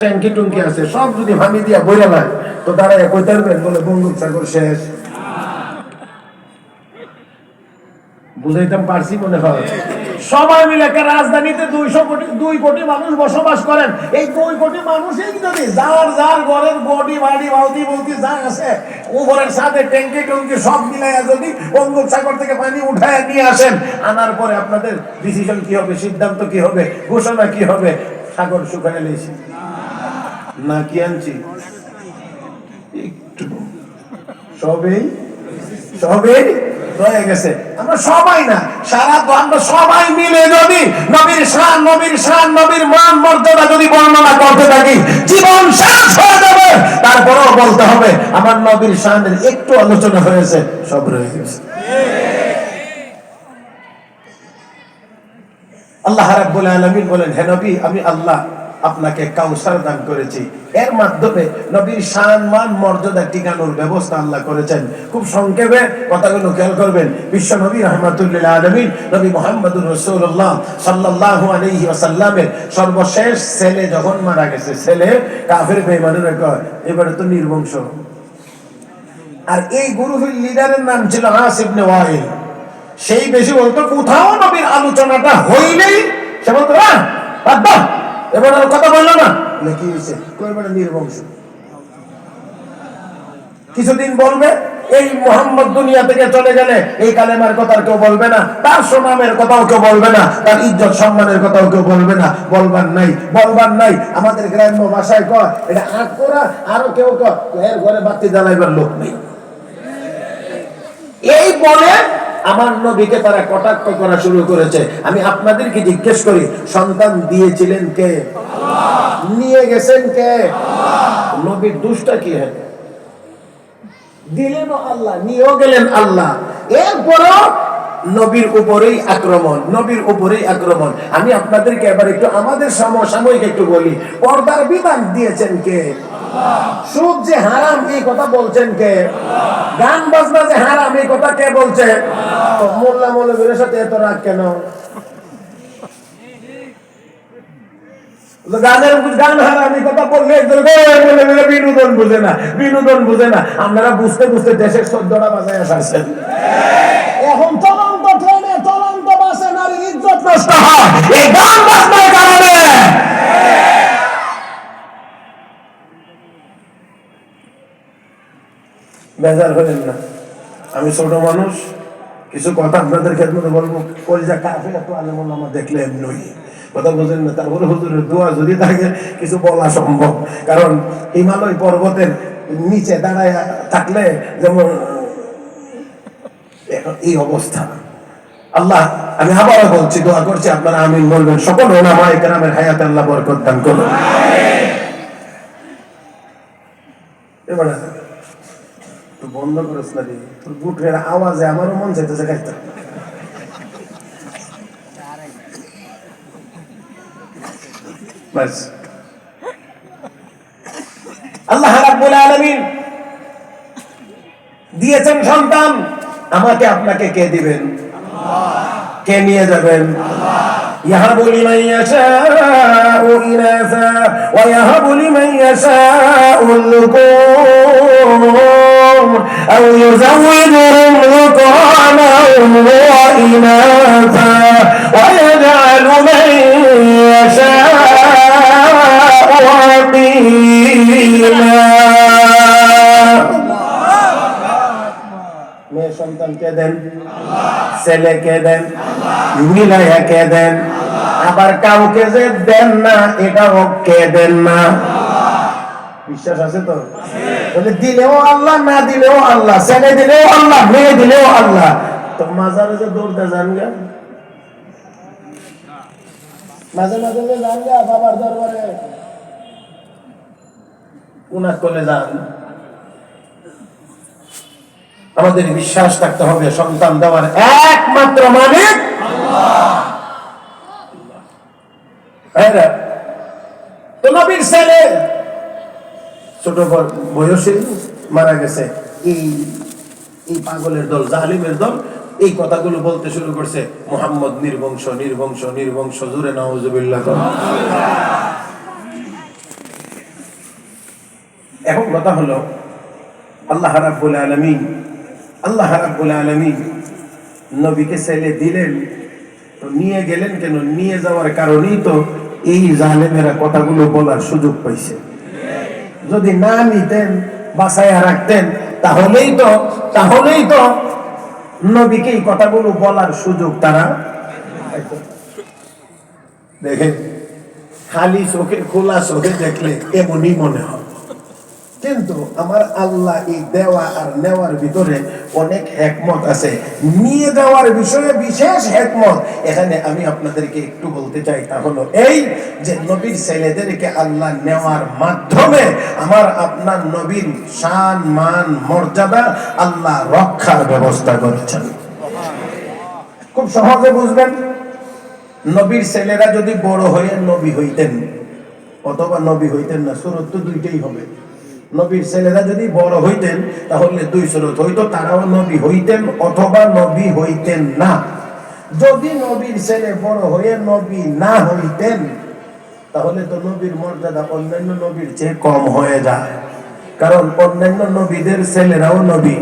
ট্যাঙ্কি টুঙ্কি আছে সব যদি ভাঙি দিয়া বইরা নাই তো দাঁড়ায় কই পারবেন বলে বন্দুক চাকর শেষ। বুঝাইতাম পারছি মনে হয়। সবাই মিলে রাজধানীতে 2 কোটি মানুষ বসবাস করেন। এই 2 কোটি মানুষই যদি যার যার ঘরের বডি বাড়ি বাউতি বলতি যা আছে উপরের সাথে ট্যাঙ্কি টুঙ্কি সব মিলাইয়া যদি বন্দুক সাগর থেকে পানি উঠায় নিয়ে আসেন, আনার পরে আপনাদের ডিসিশন কি হবে, সিদ্ধান্ত কি হবে, ঘোষণা কি হবে? সাগর শুকায় লেছি না কি আনছি একটু সবেই রয়ে গেছে। আমরা সবাই না, সারা তো আমরা সবাই মিলে যদি নবীর শান নবীর মান মর্যাদা যদি বর্ণনা করতে থাকি জীবন শেষ হয়ে যাবে। তারপরেও বলতে হবে আমার নবীর শানের একটু আলোচনা হয়েছে, সব রয়ে গেছে। আল্লাহ রাব্বুল আলামিন বলেন, হে নবী আমি আল্লাহ আপনাকে কাউসার দান করেছি। এর মাধ্যমে নবীর শান মান মর্যাদা টিকানোর ব্যবস্থা আল্লাহ করেছেন। খুব সংক্ষেপে কথাগুলো খেয়াল করবেন। বিশ্ব নবী রাহমাতুল্লিল আলামিন নবী মুহাম্মদুর রাসূলুল্লাহ সাল্লাল্লাহু আলাইহি ওয়াসাল্লামের সর্বশেষ ছেলে যখন মারা গেছে, ছেলে কাফের বেঈমানেরা কয় এবারে তো নির্বংশ। আর এই গ্রুপের লিডারের নাম ছিল আস ইবনে ওয়াইল। সেই বেশি বলতো কোথাও নবীর আলোচনাটা হইলেই সে বলতো বাদ দাও, এবার আর কথা বললো না। কি হয়েছে? কইবার নির্বংশ। কিছুদিন বলবে এই মুহাম্মদ দুনিয়া থেকে চলে গেলে এই কালেমার কথা কেউ বলবে না, তার সুনামের কথাও কেউ বলবে না, তার ইজ্জত সম্মানের কথাও কেউ বলবে না। বলবার নাই। আমাদের গ্রাম্য ভাষায় কয় এটা আট করা, আরো কেউ কয় এর ঘরে বাতি জ্বালাইবার লোক নেই। এই বলে আমার নবীকে তারা কটাক্ষ করা শুরু করেছে। আমি আপনাদেরকে জিজ্ঞেস করি, সন্তান দিয়েছিলেন কে? নিয়ে গেছেন কে? নবীর দোষটা কি? দিলেন আল্লাহ, নিয়েও গেলেন আল্লাহ। এরপরও নবীর উপরেই আক্রমণ। আমি আপনাদেরকে এবার একটু আমাদের সমসাময়িক একটু বলি। পর্দার বিধান দিয়েছেন কে? সুদ যে হারাম এই কথা বলছেন কে? গান বাজনা যে হারাম এই কথা কে বলছে? মোল্লা মৌলবীর সাথে এত রাগ কেন? গান হারাম এই কথা বললে বিনোদন বুঝে না। আপনারা বুঝতে দেশের 14টা বাজায় আসছেন। এখন চলন্ত ট্রেনে চলন্ত বাসে নারীর ইজ্জত নষ্ট হয় এই গান বাজনার কারণে। বেজার হলেন না, আমি ছোট মানুষ, কিছু কথা আপনাদের খেদমতে বলবো। কলিজা কাফে এত আলেম ওলামা দেখলে এমনি কথা বোঝেন না। তারপরে হুজুরের দোয়া যদি থাকে কিছু বলা সম্ভব, কারণ হিমালয় পর্বতের নিচে দাঁড়ায় থাকলে যেমন এই অবস্থা। আল্লাহ, আমি আবারও বলছি, দোয়া করছি, আপনারা আমিন বলবেন। সকল ওলামায়ে কেরামের হায়াতে আল্লাহ বরকত দান করুন। এবারে বন্ধ করিস না রে, তোর বুটের আওয়াজে আমারও মন চাইতেছে খাইতে। আল্লাহ রাব্বুল আলামিন দিয়েছেন সন্তান, আমাকে আপনাকে কে দিবেন? কে নিয়ে যাবেন? ইয়াহাবু লিমান ইয়াশাউ ইনাসা ওয়া ইয়াহাবু লিমান ইয়াশাউ যুকুর আও ইউযাওয়িজুহুম যুকরানাও ওয়া ইনাসা ওয়া ইয়াজআলু মান ইয়াশাউ আকিমা। মেয়ে সন্তানকে দেন, ছেলেকে দেন, মিলাইয়াকে দেন, আবার কাউকে যে দেন না এটাও কে দেন না। বিশ্বাস আছে তো? দিলেও আল্লাহ, না দিলেও আল্লাহ, ছেলে দিলেও আল্লাহ, মেয়ে দিলেও আল্লাহ। তো মাজারে যে দৌড়তে যান গা, মাঝে মাঝে যান গা বাবার দরবারে, উনার কোলে যান। আমাদের বিশ্বাস থাকতে হবে সন্তান দেওয়ার একমাত্র মালিক আল্লাহ। তো নবীর ছেলে ছোট বয়সে মারা গেছে। এই পাগলের দল, জালিমের দল এই কথাগুলো বলতে শুরু করছে, মুহাম্মদ নির্বংশ। জোরে নাউজুবিল্লাহ। এখন কথা হলো আল্লাহ রাব্বুল আলামিন নবীকে ছেলে দিলেন, তো নিয়ে গেলেন কেন? নিয়ে যাওয়ার কারণেই তো এই জালেমেরা কথাগুলো বলার সুযোগ পাইছে। যদি না নিতেন, বাঁচাইয়া রাখতেন, তাহলেই তো নবীকে এই কথাগুলো বলার সুযোগ তারা পাইতো। দেখেন, খালি চোখে, খোলা চোখে দেখলে এমনই মনে হয়, কিন্তু আমার আল্লাহ এই দেওয়া আর নেওয়ার ভিতরে অনেক হিকমত আছে। নিয়ে যাওয়ার বিষয়ে বিশেষ হিকমত এখানে আমি আপনাদেরকে একটু বলতে চাই। তা হলো এই যে নবীর ছেলেদেরকে আল্লাহ নেওয়ার মাধ্যমে আমার আপনার নবীর শান, মান, মর্যাদা আল্লাহ রক্ষার ব্যবস্থা করেছেন। খুব সহজে বুঝবেন, নবীর ছেলেরা যদি বড় হয়ে নবী হইতেন অথবা নবী হইতেন না, সুরত তো দুইটাই হবে। নবীর ছেলেরা যদি বড় হইতেন তাহলে দুই সুরত হইতো, তারাও নবী হইতেন অথবা নবী হইতেন না। যদি নবীর ছেলে বড় হয়ে নবী না হইতেন তাহলে তো নবীর মর্যাদা অন্যান্য নবীর চেয়ে কম হয়ে যায়, কারণ অন্যান্য নবীদের ছেলেরাও নবী।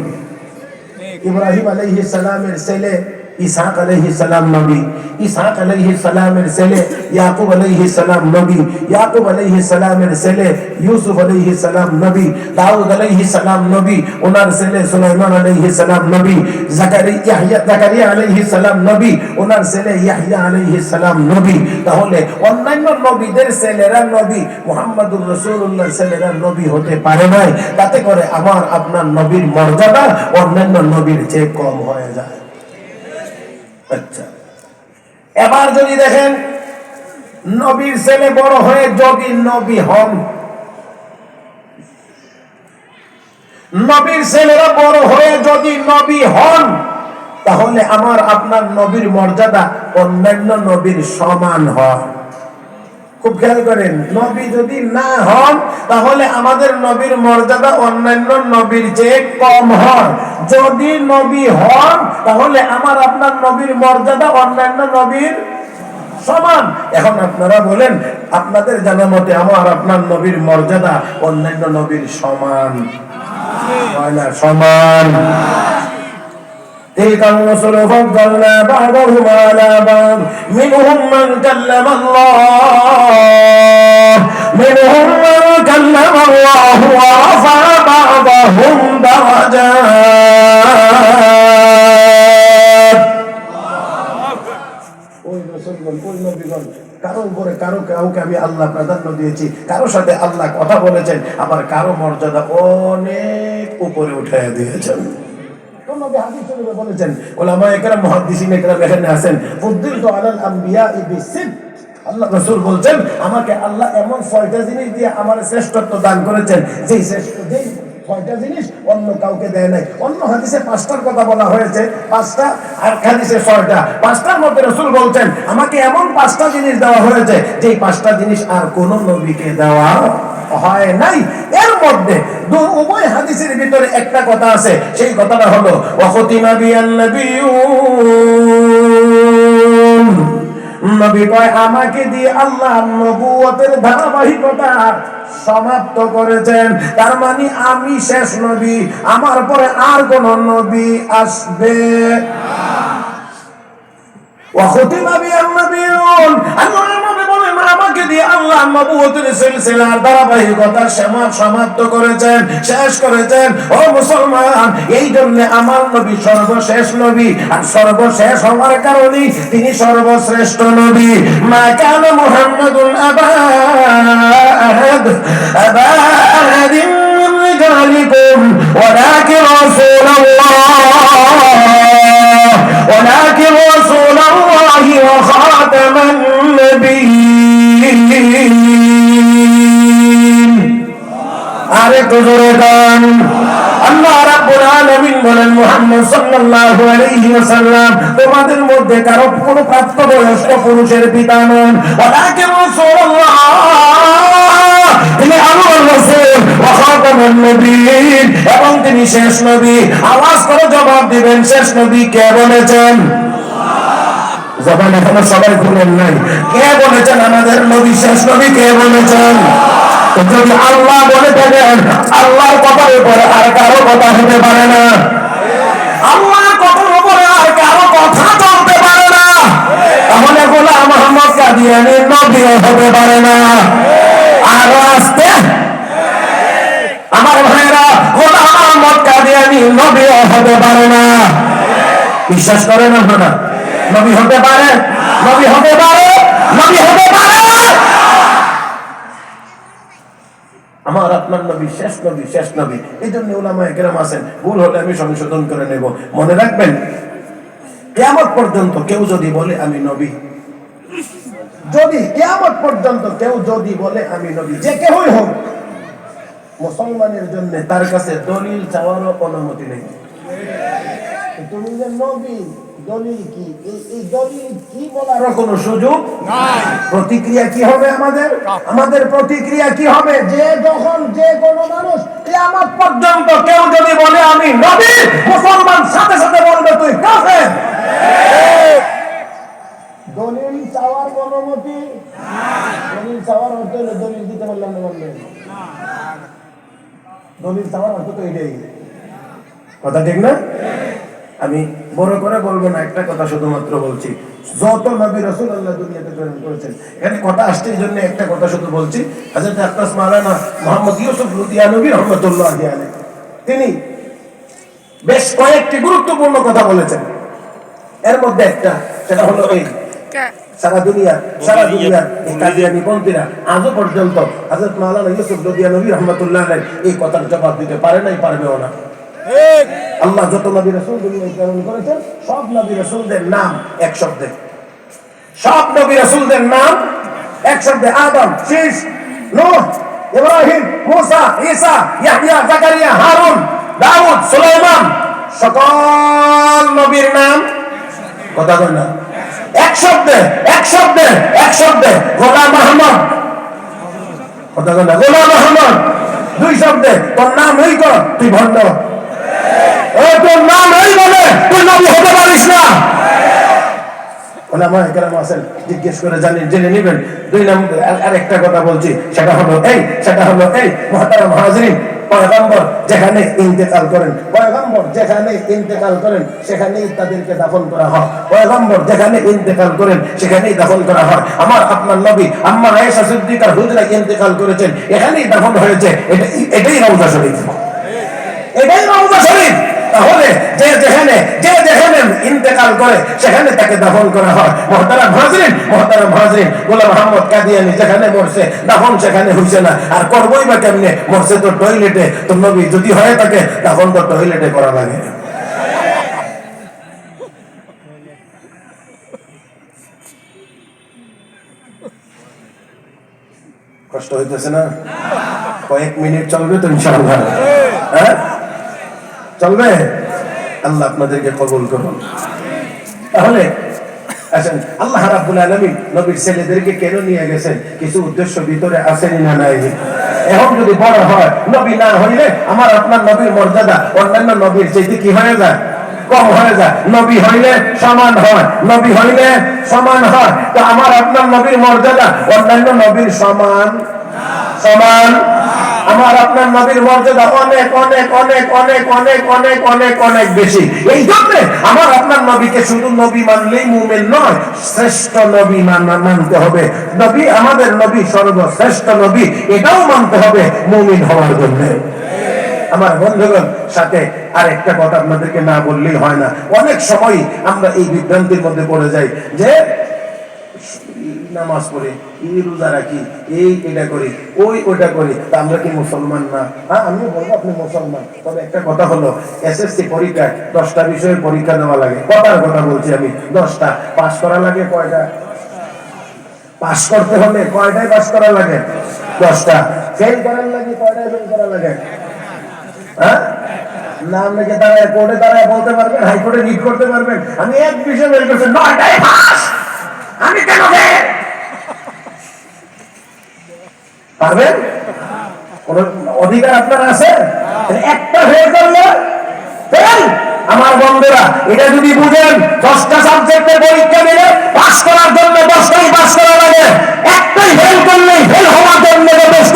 ইব্রাহিম আলাইহিস সালামের ছেলে ইসহাক আলাইহিস সালাম নবী, ইসহাক আলাইহিস সালামের ছেলে ইয়াকুব আলাইহিস সালাম নবী, ইয়াকুব আলাইহিস সালামের ছেলে ইউসুফ আলাইহিস সালাম নবী, দাউদ আলাইহিস সালাম নবী, ওনার ছেলে সুলাইমান আলাইহিস সালাম নবী, জাকারিয়া আলাইহিস সালাম নবী, ওনার ছেলে ইয়াহইয়া আলাইহিস সালাম নবী। তাহলে অন্যান্য নবীদের ছেলেরা নবী, মুহাম্মদুর রাসূলুল্লাহর ছেলেরা নবী হতে পারে নাই, তাতে করে আমার আপনার নবীর মর্যাদা অন্যান্য নবীর চেয়ে কম হয়ে যায়। আচ্ছা, এবার যদি দেখেন নবীর ছেলে বড় হয়ে যদি নবী হন, নবীর ছেলেরা বড় হয়ে যদি নবী হন, তাহলে আমার আপনার নবীর মর্যাদা অন্যান্য নবীর সমান হয়। খুব খেয়াল করেন, নবী যদি না হন তাহলে আমাদের নবীর মর্যাদা অন্যান্য নবীর চেয়ে কম হয়। যদি নবী হন তাহলে আমার আপনার নবীর মর্যাদা অন্যান্য নবীর সমান। এখন আপনারা বলেন, আপনাদের জানা মতে আমার আপনার নবীর মর্যাদা অন্যান্য নবীর সমান হয় না? সমান। تلك الرسل فضلنا بعضهم على بعض منهم من كلم الله ورفع بعضهم درجات। ওই রাসূলগণ, ওই নবীগণ, কারো উপরে কাউকে আমি আল্লাহ প্রাধান্য দিয়েছি, কারো সাথে আল্লাহ কথা বলেছেন, আবার কারো মর্যাদা অনেক উপরে উঠাইয়া দিয়েছেন। নবী হাদিস শরীফে বলেছেন, উলামায়ে কেরাম, মুহাদ্দিসিনে কেরাম এখানে আছেন, ফুদ্দিলতু আলাল আমবিয়া'i বিসিদ। আল্লাহ রাসূল বলেন, আমাকে আল্লাহ এমন 6টা জিনিস দিয়ে আমার শ্রেষ্ঠত্ব দান করেছেন, যেই 6টা জিনিস অন্য কাউকে দেয় নাই। অন্য হাদিসে 5টার কথা বলা হয়েছে, 5টা, আর হাদিসে 6টা। 5টার মধ্যে রাসূল বলেন, আমাকে এমন 5টা জিনিস দেওয়া হয়েছে যেই 5টা জিনিস আর কোন নবীকে দেওয়া হয় নাই। এর মধ্যে উভয় হাদিসের ভিতরে একটা কথা আছে, সেই কথাটা হলো ওয়াখতিমা বিয়ান নাবিয়্যুন। নবী কয়, আমাকে দিয়ে আল্লাহ নবুয়তের ধারাবাহিকতা সমাপ্ত করেছেন। তার মানে আমি শেষ নবী, আমার পরে আর কোন নবী আসবে না। ওয়াখতিমা বিয়ান নাবিয়্যুন, আল্লাহ নবী বলেন, আমাকে দিয়ে আল্লাহ নবুয়তের সিলসিলার ধারাবাহিকতা সমাপ্ত করেছেন, শেষ করেছেন। ও মুসলমান, এই জন্য আমার নবী সর্বশেষ নবী, আর সর্বশেষ হওয়ার কারণে তিনি সর্বশ্রেষ্ঠ নবী। মা কানা মুহাম্মাদুন আবা আহাদিন মিন রিজালিকুম ওয়ালাকিন রাসূলুল্লাহি ওয়া খাতামান নাবিয়্যিন। আরেকটু জোরে গান। আল্লাহ রাব্বুল আলামিন বলেন, মুহাম্মদ সাল্লাল্লাহু আলাইহি ওয়াসাল্লাম তোমাদের মধ্যে কারো কোনো প্রাপ্তবয়স্ক পুরুষের পিতা নন, ওয়ালাকিন রাসূলুল্লাহ, তিনি আল্লাহর রাসূল ওয়া খাতামুন নবিয়্যিন, এবং তিনি শেষ নবী। আওয়াজ করে জবাব দিবেন, শেষ নবী কে বলেছেন? জবান এখনো সবাই খুলেন নাই। কে বলেছেন আমাদের নবী শেষ নবী? কে বলেছেন? তো যদি আল্লাহ বলে থাকেন আল্লাহর কথার উপরে আর কারো কথা হতে পারে না, আল্লাহর কথার উপরে আর কারো কথা চলতে পারে না, তাহলে গোলাম মোহাম্মদ কাদিয়ানী নবীও হতে পারে না। আরো আসতে আমার ভাইরা, গোলাম মোহাম্মদ কাদিয়ানী নবীও হতে পারে না। বিশ্বাস করেন আপনারা নবী হতে পারে? নবী হতে পারে? নবী হতে পারে? আমার আপনার নবী শেষ নবী, শেষ নবী। এই জন্য উলামায়ে কেরাম আছেন, ভুল হলে আমি সংশোধন করে নেব। মনে রাখবেন, কিয়ামত পর্যন্ত কেউ যদি বলে আমি নবী, যদি কিয়ামত পর্যন্ত কেউ যদি বলে আমি নবী, যে কেউই হোক, মুসলমানের জন্য তার কাছে দলিল চাওয়ারও অনুমতি নেই। তুমি যে নবী, দলিল কি? এই দলিল কি বলার কোনো সুযোগ নাই। প্রতিক্রিয়া কি হবে আমাদের? আমাদের প্রতিক্রিয়া কি হবে? যে যখন যে কোনো মানুষ কিয়ামত পর্যন্ত কেউ যদি বলে আমি নবী, মুসলমান সাথে সাথে বলবে তুই কাফের। দলিল চাওয়ার অনুমতি নাই। দলিল চাওয়ার অর্থ হলো দলিল দিতে পারলাম না, বললেন দলিল চাওয়ার অর্থ তো এটাই। কথা ঠিক না? আমি বড় করে বলবো না, একটা কথা শুধুমাত্র বলছি। যত নবী রাসূল আল্লাহ দুনিয়াতে প্রেরণ করেছেন, এখানে কথা আসছে এই জন্য একটা কথা শুধু বলছি। হযরত আকরাস মাওলানা মুহাম্মদ ইউসুফ লুধিয়ানবী রাহমাতুল্লাহি আলাইহি তিনি বেশ কয়েকটি গুরুত্বপূর্ণ কথা বলেছেন। এর মধ্যে একটা, সেটা হলো এই সারা দুনিয়ার এই কাদিয়ানী পন্থীরা আজও পর্যন্ত হযরত মাওলানা ইউসুফ লুধিয়ানবী রাহমাতুল্লাহি আলাইহি এই কথার জবাব দিতে পারে নাই, পারবেও না। আল্লাহ যত নবী রাসূল দুনিয়ায় প্রেরণ করেছেন, সব নবী রাসূলদের নাম এক শব্দে, সব নবী রাসূলদের নাম এক শব্দে। আদম, শীস, নূহ, ইব্রাহিম, মুসা, ঈসা, ইয়াহইয়া, জাকারিয়া, হারুন, দাউদ, সুলাইমান, সকল নবীর নাম কথা বলেন না এক শব্দে, এক শব্দে, এক শব্দে। গোলাম মুহাম্মদ কথা বলেন না, গোলাম মুহাম্মদ দুই শব্দে। তোর নাম হই কর, তুই ভণ্ড। তোর নাম এই বলে তুই নবী হতে পারিস না। ওলামায়ে কেরাম আছেন, জিজ্ঞেস করে জেনে নেবেন। দুই নম্বর আরেকটা কথা বলছি, সেটা হলো এই মুহতারাম হাজিরিন, পয়গম্বর যেখানে ইন্তেকাল করেন, পয়গম্বর যেখানে ইন্তেকাল করেন সেখানেই তাদেরকে দাফন করা হয়। পয়গম্বর যেখানে ইন্তেকাল করেন সেখানেই দাফন করা হয়। আমার আপনার নবী আম্মা আয়েশা সিদ্দিকার হুজরায় ইন্তেকাল করেছেন, এখানেই দাফন হয়েছে। এটাই রওজা শরীফ, এটাই রওজা শরীফ। তাহলে যে যেখানে ইন্তেকাল করে সেখানে তাকে দাফন করা হয়। মুহতারাম হাজিরিন, গোলাম মোহাম্মদ কাদিয়ানী যেখানে মরছে, দাফন সেখানে হইছে না। আর করবই বা কেমনে? মরছে তো টয়লেটে। তো নবী যদি হয়ে থাকে, দাফন তো টয়লেটে করা লাগে। কষ্ট হইতেছে না? কয়েক মিনিট চলবে তো ইনশাআল্লাহ? হ্যাঁ চলবে। আল্লাহ আপনাদেরকে কবুল করুন। তাহলে আসেন, আল্লাহ রাব্বুল আলামিন নবীর ছেলেদেরকে কেন নিয়ে গেছেন? কিছু উদ্দেশ্য ভিতরে আছেন না নাই? এখন যদি বড় হয়, নবী না হইলে আমার আপনার নবীর মর্যাদা অন্যান্য নবীর চাইতে কি হয়ে যায়? কম হয়ে যায়। নবী হইলে সমান হয়, নবী হইলে সমান হয়। তো আমার আপনার নবীর মর্যাদা অন্যান্য নবীর সমান সমান। আমার আপনার নবীর মর্যাদা অনেক অনেক অনেক অনেক অনেক অনেক অনেক অনেক বেশি। এই জন্য আমার আপনার নবীকে শুধু নবী মানলেই মুমিন নয়, শ্রেষ্ঠ নবী মানতে হবে। নবী আমাদের নবী সর্বশ্রেষ্ঠ নবী, এটাও মানতে হবে মুমিন হওয়ার জন্য। আমার বন্ধুগণ, সাথে আরেকটা কথা আপনাদেরকে না বললেই হয় না। অনেক সময় আমরা এই বিভ্রান্তির মধ্যে পড়ে যাই যে নামাজ পড়ে, রোজা রাখি, এটা করি, ওটা করি, তা আমরা কি মুসলমান না? হ্যাঁ, আমিও বলবো আপনি মুসলমান। তবে একটা কথা হলো, এসএসসি পরীক্ষায় 10টা বিষয়ের পরীক্ষা দেওয়া লাগে। কথার কথা বলছি আমি, 10টা। পাস করা লাগে কয়টা? পাস করতে হলে কয়টায় পাস করা লাগে? 10টা। ফেল করার লাগে কয়টায় ফেল করা লাগে? হ্যাঁ, নাম লিখে দাঁড়ায় কোর্টে দাঁড়ায় বলতে পারবেন, হাইকোর্টে রিট করতে পারবেন আমি এক বিষয় বের করছি, 9টায় পাস। আমি কেন পারবেন? কোন অধিকার আপনার আছে? একটা ফেল করলে ফেল। আমার বন্ধুরা, এটা যদি বুঝেন, 10টা সাবজেক্টের পরীক্ষা দিলে পাস করার জন্য 10টাই পাস করা লাগে। একটাই ফেল করলেই ফেল হওয়ার জন্য যথেষ্ট।